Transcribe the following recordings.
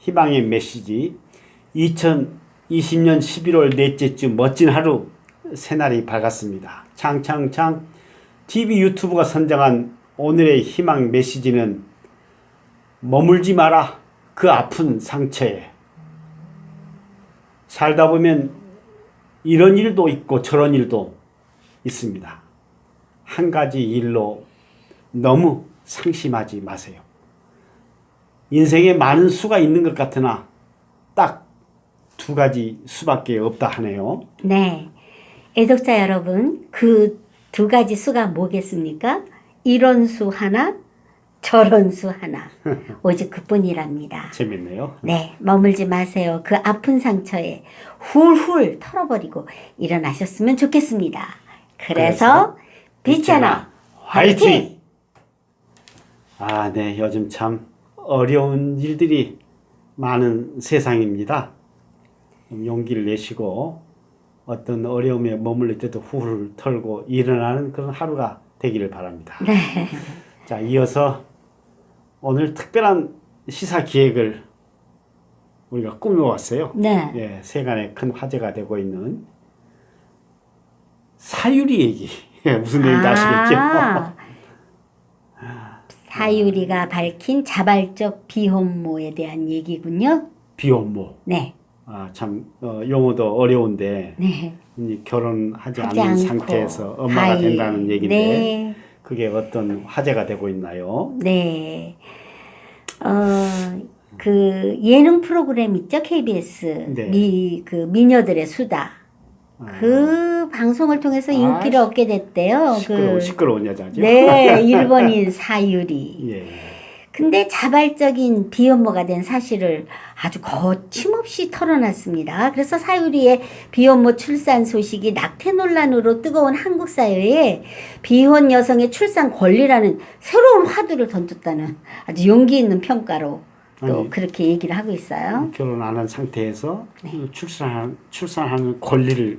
희망의 메시지 2020년 11월 넷째 주 멋진 하루 새날이 밝았습니다. 창창창 TV 유튜브가 선정한 오늘의 희망 메시지는 머물지 마라 그 아픈 상처에. 살다 보면 이런 일도 있고 저런 일도 있습니다. 한 가지 일로 너무 상심하지 마세요. 인생에 많은 수가 있는 것 같으나 딱 두 가지 수밖에 없다 하네요. 네. 애독자 여러분, 그 두 가지 수가 뭐겠습니까? 이런 수 하나, 저런 수 하나. 오직 그뿐이랍니다. 재밌네요. 네. 머물지 마세요. 그 아픈 상처에 훌훌 털어버리고 일어나셨으면 좋겠습니다. 그래서 빛잖아 화이팅! 아, 네. 요즘 참 어려운 일들이 많은 세상입니다. 용기를 내시고 어떤 어려움에 머물릴 때도 훌훌 털고 일어나는 그런 하루가 되기를 바랍니다. 네. 자, 이어서 오늘 특별한 시사 기획을 우리가 꾸며왔어요. 네. 예, 세간에 큰 화제가 되고 있는 사유리 얘기. 무슨 얘기인지 아시겠죠? 사유리가 밝힌 자발적 비혼모에 대한 얘기군요. 비혼모. 네. 아, 참 용어도 어려운데 네. 결혼하지 하지 않은 않고 상태에서 엄마가 아이. 된다는 얘기인데 네. 그게 어떤 화제가 되고 있나요? 네. 그 예능 프로그램 있죠? KBS. 네. 그 미녀들의 수다. 그 방송을 통해서 인기를 얻게 됐대요. 시끄러운 여자죠. 네. 일본인 사유리. 예. 근데 자발적인 비혼모가 된 사실을 아주 거침없이 털어놨습니다. 그래서 사유리의 비혼모 출산 소식이 낙태 논란으로 뜨거운 한국 사회에 비혼 여성의 출산 권리라는 새로운 화두를 던졌다는 아주 용기 있는 평가로 또 아니, 그렇게 얘기를 하고 있어요. 결혼 안 한 상태에서 출산하는 권리를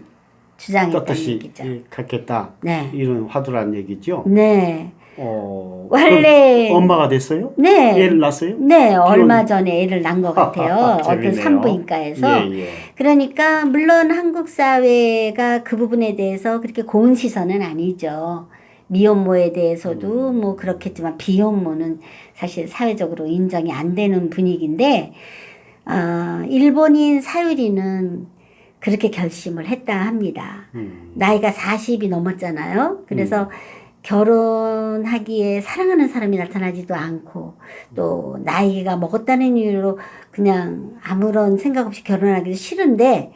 주장했다는 떳떳이 얘기죠. 갖겠다. 네. 이런 화두라는 얘기죠. 네. 원래 엄마가 됐어요? 네. 애를 낳았어요? 네, 얼마 전에 애를 낳은 것 같아요. 어떤 재밌네요. 산부인과에서. 예, 예. 그러니까 물론 한국 사회가 그 부분에 대해서 그렇게 고운 시선은 아니죠. 미혼모에 대해서도 뭐 그렇겠지만 비혼모는 사실 사회적으로 인정이 안 되는 분위기인데 일본인 사유리는 그렇게 결심을 했다 합니다. 나이가 40이 넘었잖아요. 그래서 결혼하기에 사랑하는 사람이 나타나지도 않고 또 나이가 먹었다는 이유로 그냥 아무런 생각 없이 결혼하기도 싫은데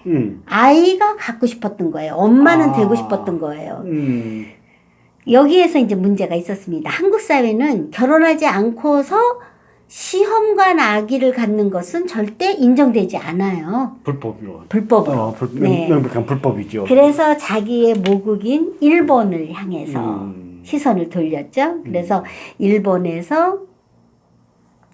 아이가 갖고 싶었던 거예요. 엄마는 되고 싶었던 거예요. 여기에서 이제 문제가 있었습니다. 한국 사회는 결혼하지 않고서 시험관 아기를 갖는 것은 절대 인정되지 않아요. 불법으로. 불법으로. 네. 명백한 불법이죠. 그래서 자기의 모국인 일본을 향해서 시선을 돌렸죠. 그래서 일본에서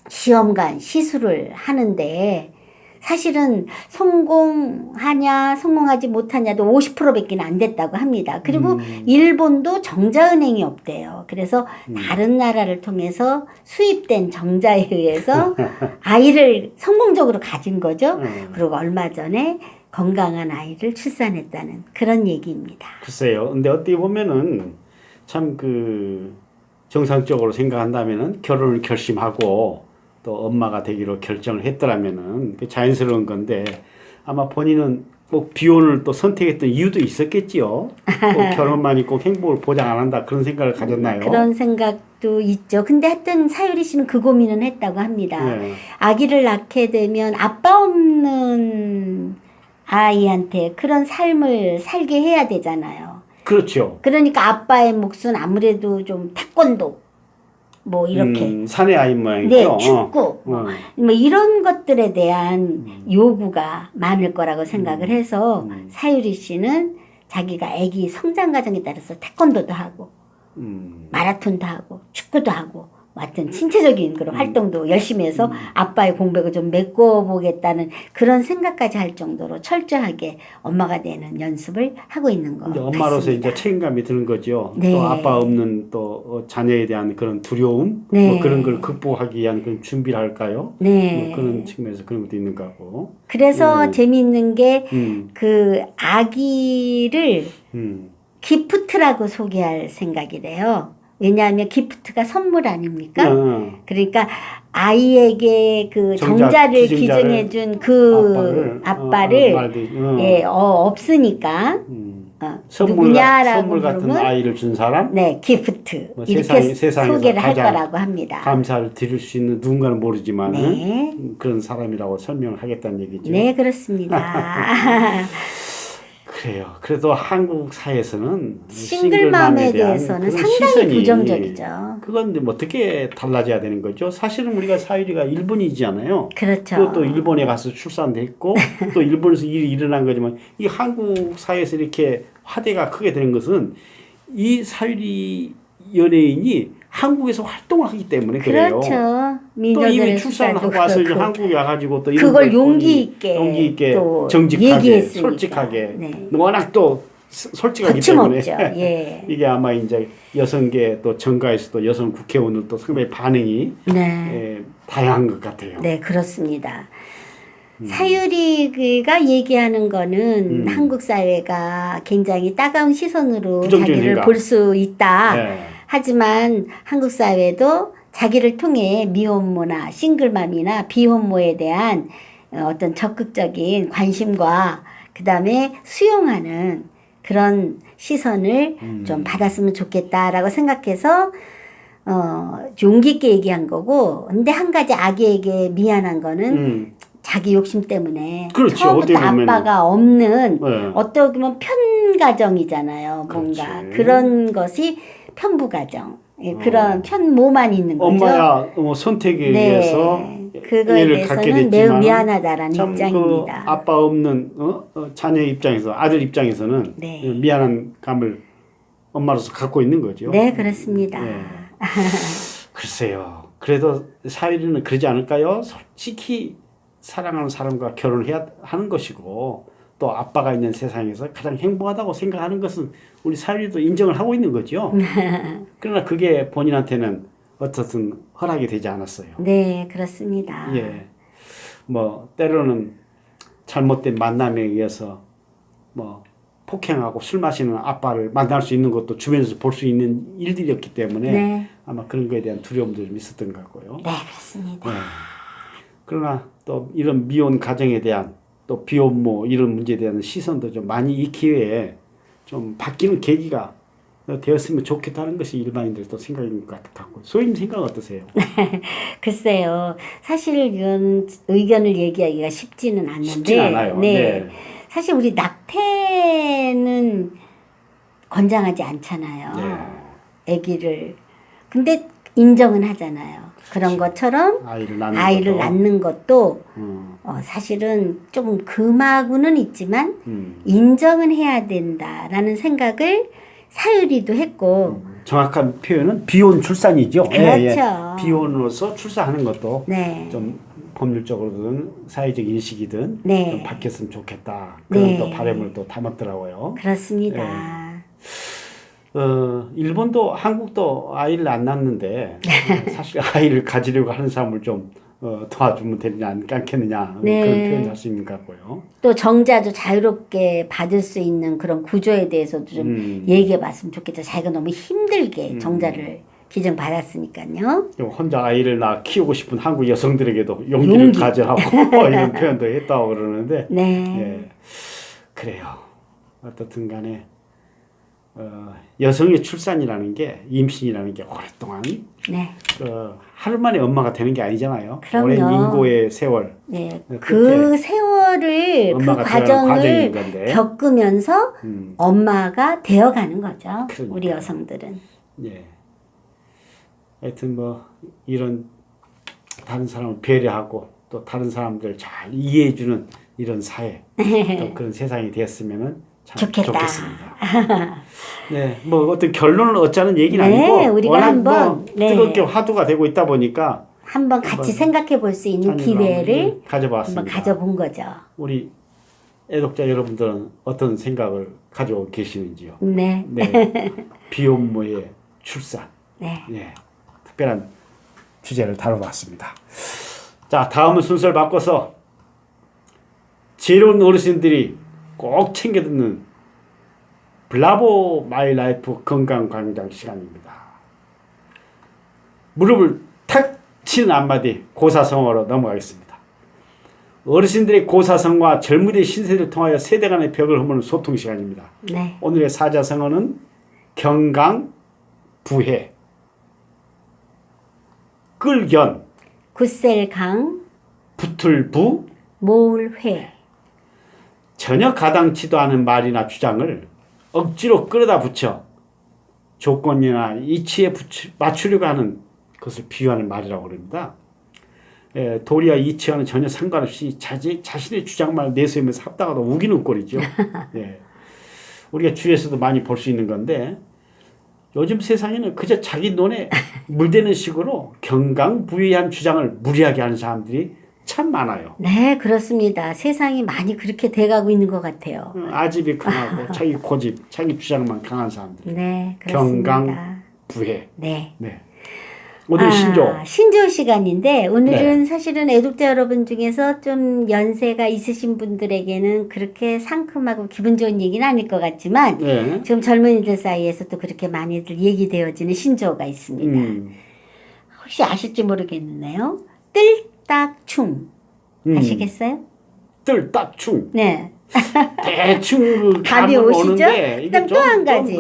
시험관 시술을 하는데 사실은 성공하냐 성공하지 못하냐도 50%밖에 안 됐다고 합니다. 그리고 일본도 정자은행이 없대요. 그래서 다른 나라를 통해서 수입된 정자에 의해서 아이를 성공적으로 가진 거죠. 그리고 얼마 전에 건강한 아이를 출산했다는 그런 얘기입니다. 글쎄요. 근데 어떻게 보면은 참 정상적으로 생각한다면은 결혼을 결심하고 또 엄마가 되기로 결정을 했더라면은 자연스러운 건데 아마 본인은 꼭 비혼을 또 선택했던 이유도 있었겠지요. 꼭 결혼만이 꼭 행복을 보장 안 한다 그런 생각을 가졌나요? 그런 생각도 있죠. 근데 하여튼 사유리 씨는 그 고민은 했다고 합니다. 네. 아기를 낳게 되면 아빠 없는 아이한테 그런 삶을 살게 해야 되잖아요. 그렇죠. 그러니까 아빠의 몫은 아무래도 좀 태권도 뭐 이렇게 사내 아이 모양이죠. 네, 축구 뭐 이런 것들에 대한 요구가 많을 거라고 생각을 해서 사유리 씨는 자기가 아기 성장 과정에 따라서 태권도도 하고 마라톤도 하고 축구도 하고 완전 신체적인 그런 활동도 열심히 해서 아빠의 공백을 좀 메꿔보겠다는 그런 생각까지 할 정도로 철저하게 엄마가 되는 연습을 하고 있는 것 이제 같습니다. 엄마로서 이제 책임감이 드는 거죠. 네. 또 아빠 없는 또 자녀에 대한 그런 두려움, 네. 뭐 그런 걸 극복하기 위한 그런 준비를 할까요? 네. 뭐 그런 측면에서 그런 것도 있는 것 같고. 그래서 재미있는 게 음, 그 아기를 음, 기프트라고 소개할 생각이래요. 왜냐하면 기프트가 선물 아닙니까? 그러니까 아이에게 그 정자를 기증자를 기증해준 그 아빠를 예, 없으니까 선물 누구냐라고 같은 물으면 아이를 준 사람, 네, 기프트 뭐 이렇게 세상에서 소개를 할 가장 거라고 합니다. 감사를 드릴 수 있는 누군가는 모르지만 네. 그런 사람이라고 설명을 하겠다는 얘기죠. 네, 그렇습니다. 그래요. 그래도 한국 사회에서는 싱글맘에 대한 대해서는 그런 상당히 시선이 부정적이죠. 그건 뭐 어떻게 달라져야 되는 거죠? 사실은 우리가 사유리가 일본이잖아요. 그렇죠. 또 일본에 가서 출산도 했고 또 일본에서 일이 일어난 거지만 이 한국 사회에서 이렇게 화제가 크게 되는 것은 이 사유리 연예인이 한국에서 활동을 하기 때문에 그래요. 그렇죠. 또 이미 출산을 하고 와서 이제 한국에 와가지고 또 이런 그걸 걸 용기 있게 또 정직하게 얘기했으니까. 솔직하게 네. 워낙 또 솔직하기 거침없죠. 때문에 예. 이게 아마 이제 여성계 또 정가에서도 여성 국회의원들 또 상당히 반응이 네. 다양한 것 같아요. 네, 그렇습니다. 사유리가 얘기하는 거는 한국 사회가 굉장히 따가운 시선으로 부정적인 자기를 생각. 볼 수 있다. 네. 하지만 한국 사회도 자기를 통해 미혼모나 싱글맘이나 비혼모에 대한 어떤 적극적인 관심과 그다음에 수용하는 그런 시선을 좀 받았으면 좋겠다라고 생각해서 용기 있게 얘기한 거고, 근데 한 가지 아기에게 미안한 거는 자기 욕심 때문에 그렇죠. 처음부터 어떻게 보면은. 아빠가 없는 네. 어떻게 보면 편가정이잖아요. 뭔가 그렇지. 그런 것이 편부가정. 예, 그런 편모만 있는 거죠. 엄마야 선택에 의해서 그거에 애를 갖게 대해서는 매우 됐지만 미안하다라는 참 입장입니다. 그 아빠 없는 자녀 입장에서 아들 입장에서는 네. 미안한 감을 엄마로서 갖고 있는 거죠. 네, 그렇습니다. 네. 글쎄요. 그래도 사유리는 그러지 않을까요? 솔직히 사랑하는 사람과 결혼해야 하는 것이고 또 아빠가 있는 세상에서 가장 행복하다고 생각하는 것은 우리 사유리도 인정을 하고 있는 거죠. 그러나 그게 본인한테는 어떻든 허락이 되지 않았어요. 네, 그렇습니다. 예. 뭐 때로는 잘못된 만남에 의해서 뭐 폭행하고 술 마시는 아빠를 만날 수 있는 것도 주변에서 볼 수 있는 일들이었기 때문에 네. 아마 그런 거에 대한 두려움도 좀 있었던 것 같고요. 네, 그렇습니다. 네. 그러나 또 이런 미혼 가정에 대한 또 비혼모 이런 문제에 대한 시선도 좀 많이 이 기회에 좀 바뀌는 계기가 되었으면 좋겠다는 것이 일반인들의 또 생각인 것 같고 소임 생각 어떠세요? 글쎄요. 사실 이런 의견을 얘기하기가 쉽지는 않는데, 쉽진 않아요. 네. 사실 우리 낙태는 권장하지 않잖아요. 네. 아기를. 근데 인정은 하잖아요. 그런 것처럼 아이를 낳는 것도 사실은 좀 금하고는 있지만 인정은 해야 된다라는 생각을 사유리도 했고 정확한 표현은 비혼 출산이죠. 그렇죠. 비혼으로서 출산하는 것도 네. 좀 법률적으로든 사회적 인식이든 네. 좀 바뀌었으면 좋겠다. 그런 네. 또 바람을 또 담았더라고요. 그렇습니다. 일본도 한국도 아이를 안 낳는데 사실 아이를 가지려고 하는 사람을 좀 도와주면 되지 않겠느냐 네. 그런 표현을 할 수 있는 것 같고요. 또 정자도 자유롭게 받을 수 있는 그런 구조에 대해서도 좀 얘기해 봤으면 좋겠죠. 자기가 너무 힘들게 정자를 기증받았으니까요. 혼자 아이를 낳아 키우고 싶은 한국 여성들에게도 용기를 가져라고 이런 표현도 했다고 그러는데 네. 예, 그래요. 어떻든 간에 여성의 출산이라는 게 임신이라는 게 오랫동안 네. 하루 만에 엄마가 되는 게 아니잖아요. 그럼요. 오랜 인고의 세월. 네. 그 세월을 그 엄마가 과정을 건데. 겪으면서 엄마가 되어가는 거죠. 그러니까요. 우리 여성들은. 예. 하여튼 뭐 이런 다른 사람을 배려하고 또 다른 사람들 잘 이해해주는 이런 사회 또 그런 세상이 되었으면은 참 좋겠다. 좋겠습니다. 네, 뭐 어떤 결론을 얻자는 얘기는 네, 아니고 우리가 워낙 한번, 뭐 네. 뜨겁게 화두가 되고 있다 보니까 한번 같이 한번 생각해 볼 수 있는 자녀를 기회를 한번 가져봤습니다. 한번 가져본 거죠. 우리 애독자 여러분들은 어떤 생각을 가지고 계시는지요? 네. 네, 비혼모의 출산. 네. 예, 특별한 주제를 다뤄봤습니다. 자, 다음은 순서를 바꿔서 지혜로운 어르신들이 꼭 챙겨 듣는 블라보 마이 라이프 건강광장 시간입니다. 무릎을 탁 치는 한마디 고사성어로 넘어가겠습니다. 어르신들의 고사성과 젊은이의 신세를 통하여 세대 간의 벽을 허무는 소통 시간입니다. 네. 오늘의 사자성어는 경강부회, 끌견, 굿셀강, 붙을부, 모울회. 전혀 가당치도 않은 말이나 주장을 억지로 끌어다 붙여 조건이나 이치에 맞추려고 하는 것을 비유하는 말이라고 그럽니다. 도리와 이치와는 전혀 상관없이 자신의 주장만 내세우면서 합당하다 우기는 꼴이죠. 예. 우리가 주위에서도 많이 볼 수 있는 건데 요즘 세상에는 그저 자기 논에 물대는 식으로 경강부회한 주장을 무리하게 하는 사람들이 참 많아요. 네, 그렇습니다. 세상이 많이 그렇게 돼가고 있는 것 같아요. 아집이 강하고 자기 고집, 자기 주장만 강한 사람들. 네, 그렇습니다. 경강부회. 네. 네. 오늘 신조. 신조 시간인데 오늘은 네. 사실은 애독자 여러분 중에서 좀 연세가 있으신 분들에게는 그렇게 상큼하고 기분 좋은 얘기는 아닐 것 같지만 네. 지금 젊은이들 사이에서 또 그렇게 많이들 얘기되어지는 신조가 있습니다. 혹시 아실지 모르겠네요. 뜰딱충 아시겠어요? 뜰딱충. 네. 대충 그 감이 감은 오시죠? 오는데 이게 그다음 또 한 가지.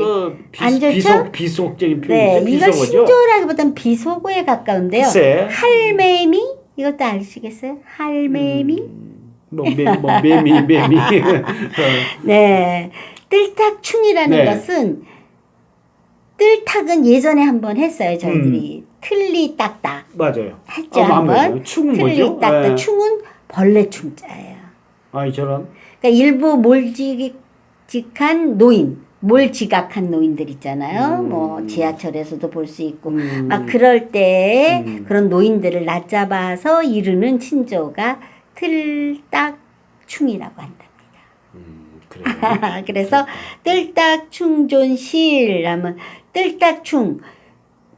안 좋죠? 비속적인 네, 표현이죠. 이건 비속어죠. 신조라기보다는 비속어에 가까운데요. 글쎄. 할매미 이것도 아시겠어요? 할매미. 매미. 네, 뜰탁충이라는 네. 것은 뜰탁은 예전에 한번 했어요. 저희들이 틀리딱딱 맞아요. 했죠 한번. 충은 뭐죠? 틀리딱딱 네. 충은 벌레 충자예요. 아이 저런. 그러니까 일부 몰지각한 노인, 몰지각한 노인들 있잖아요. 뭐 지하철에서도 볼 수 있고 막 그럴 때 그런 노인들을 낮잡아서 이르는 친조가 틀딱충이라고 한답니다. 그래요. 그래서 뜰딱충존실 하면 뜰딱충,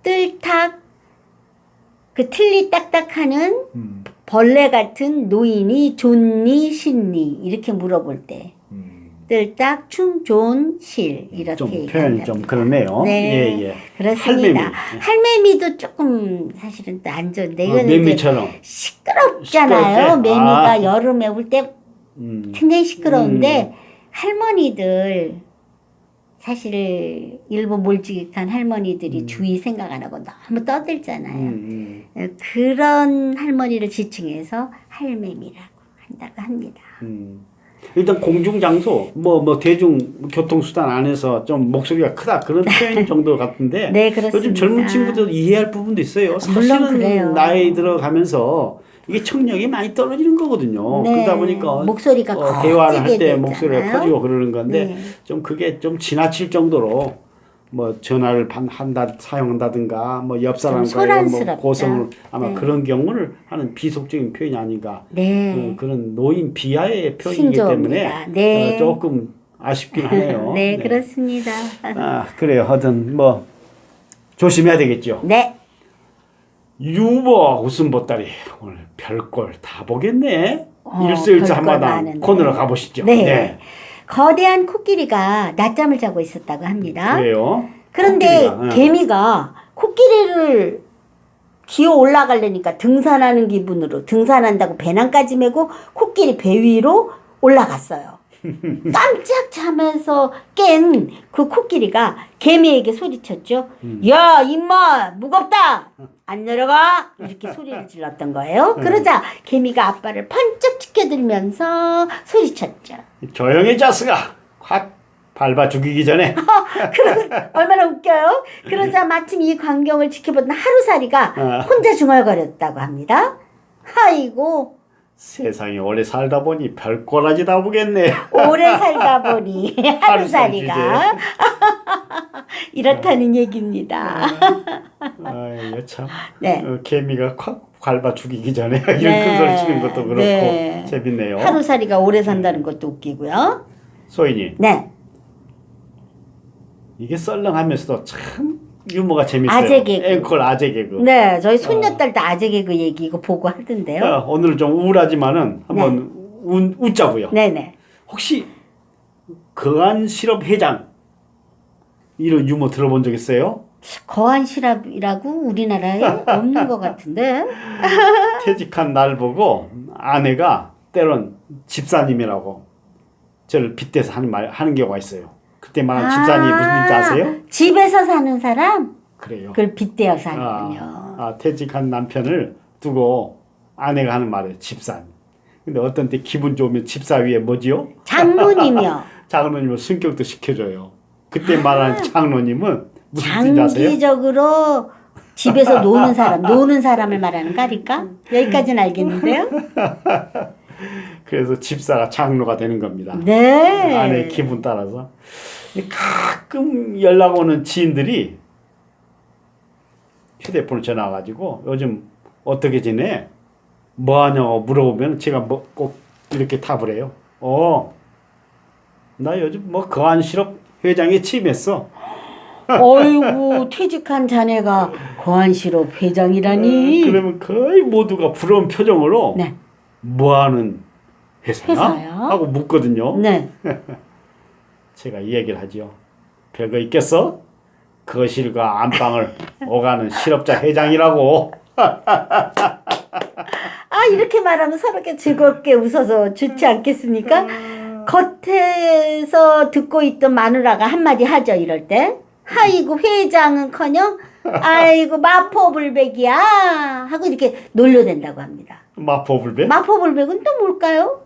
뜰탁 그 틀리 딱딱하는 벌레 같은 노인이 좋니 싫니 이렇게 물어볼 때 뜰딱충존실 이렇게 좀 얘기한답니다. 표현이 좀 그러네요. 네, 예. 그렇습니다. 할매미도 조금 사실은 또 안 좋은데 이거는 이제 매미처럼. 시끄럽잖아요. 시끄럽게? 매미가 여름에 올 때 굉장히 시끄러운데 할머니들 사실 일본 몰지각한 할머니들이 주위 생각 안 하고 너무 떠들잖아요. 그런 할머니를 지칭해서 할매미라고 한다고 합니다. 일단 공중장소, 뭐 대중 교통수단 안에서 좀 목소리가 크다 그런 표현 정도 같은데 네, 그렇습니다. 요즘 젊은 친구들 이해할 부분도 있어요. 물론 그래요. 사실은 나이 들어가면서 이게 청력이 많이 떨어지는 거거든요. 네. 그러다 보니까 목소리가 대화를 할 때 커지게 목소리가 됐잖아요. 커지고 그러는 건데 네. 좀 그게 좀 지나칠 정도로 뭐 전화를 사용한다든가 뭐 옆 사람과의 뭐 소란스럽다. 고성을 아마 네. 그런 경우를 하는 비속적인 표현이 아닌가. 네. 그런 노인 비하의 표현이기 신조입니다. 때문에 네. 조금 아쉽긴 하네요. 네, 그렇습니다. 그래요. 하여튼 뭐 조심해야 되겠죠. 네. 유머 웃음 보따리 오늘 별걸 다 보겠네. 별걸 일소일소 한마당 많은데. 코너로 가보시죠. 네. 거대한 코끼리가 낮잠을 자고 있었다고 합니다. 그래요. 그런데 코끼리가, 개미가 코끼리를 기어 올라가려니까 등산하는 기분으로 등산한다고 배낭까지 메고 코끼리 배 위로 올라갔어요. 깜짝 잠에서 깬 그 코끼리가 개미에게 소리쳤죠. 야, 임마, 무겁다. 안 내려가. 이렇게 소리를 질렀던 거예요. 그러자 개미가 아빠를 번쩍 지켜들면서 소리쳤죠. 조용히 자스가 확 밟아 죽이기 전에. 얼마나 웃겨요. 그러자 마침 이 광경을 지켜보던 하루살이가 혼자 중얼거렸다고 합니다. 아이고, 세상에 오래 살다 보니 별꼬라지 다 보겠네. 오래 살다 보니 하루살이가 주제. 이렇다는 얘기입니다. 아이 참. 네. 개미가 콱 밟아 죽이기 전에 이런 네. 큰 소리 치는 것도 그렇고 네. 재밌네요. 하루살이가 오래 산다는 것도 웃기고요. 소인이 네. 이게 썰렁하면서도 참 유머가 재밌어요. 아재 개그. 앵콜 아재 개그. 네, 저희 손녀딸도 아재 개그 얘기 이거 보고 하던데요. 오늘은 좀 우울하지만은 한번 웃자고요. 네네. 혹시 거한 실업 회장 이런 유머 들어본 적 있어요? 거한실업이라고 우리나라에 없는 것 같은데. 퇴직한 날 보고 아내가 때론 집사님이라고 저를 빗대서 하는 경우가 있어요. 그때 말한 집사님이 무슨 뜻인지 아세요? 집에서 사는 사람? 그래요. 그걸 빗대어서 하는군요. 퇴직한 남편을 두고 아내가 하는 말이에요. 집사님. 근데 어떤 때 기분 좋으면 집사 위에 뭐지요? 장모님이요. 장로님은 승격도 시켜줘요. 그때 말하는 장로님은 무슨 뜻인지 아세요? 장기적으로 집에서 노는 사람을 말하는 거 아닐까? 여기까지는 알겠는데요. 그래서 집사가 장로가 되는 겁니다. 네. 아내의 기분 따라서. 가끔 연락 오는 지인들이 휴대폰을 전화 와가지고 요즘 어떻게 지내? 뭐 하냐고 물어보면 제가 뭐 꼭 이렇게 답을 해요. 나 요즘 뭐 거한실업 회장에 취임했어. 어이구, 퇴직한 자네가 거한실업 회장이라니. 그러면 거의 모두가 부러운 표정으로 네. 뭐 하는 회사야? 회사야? 하고 묻거든요. 네. 제가 이 얘기를 하지요. 별거 있겠어? 거실과 안방을 오가는 실업자 회장이라고. 이렇게 말하면 서로게 즐겁게 웃어서 좋지 않겠습니까? 겉에서 듣고 있던 마누라가 한마디 하죠, 이럴 때. 아이고, 회장은커녕, 아이고, 마포불백이야. 하고 이렇게 놀려댄다고 합니다. 마포불배? 마포불백은 또 뭘까요?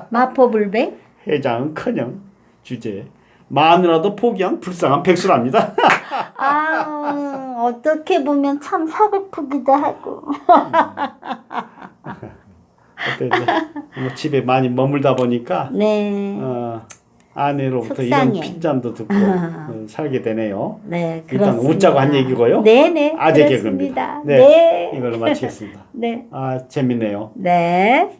마포불백? 회장은커녕 주제. 마누라도 포기한 불쌍한 백수랍니다. 어떻게 보면 참 서글프기도 하고. 어때 뭐 집에 많이 머물다 보니까 네. 아내로부터 속상해. 이런 핀잔도 듣고 살게 되네요. 네, 일단 그렇습니다. 웃자고 한 얘기고요. 네네. 아재 그렇습니다. 개그입니다. 네, 이걸로 마치겠습니다. 네. 재밌네요. 네.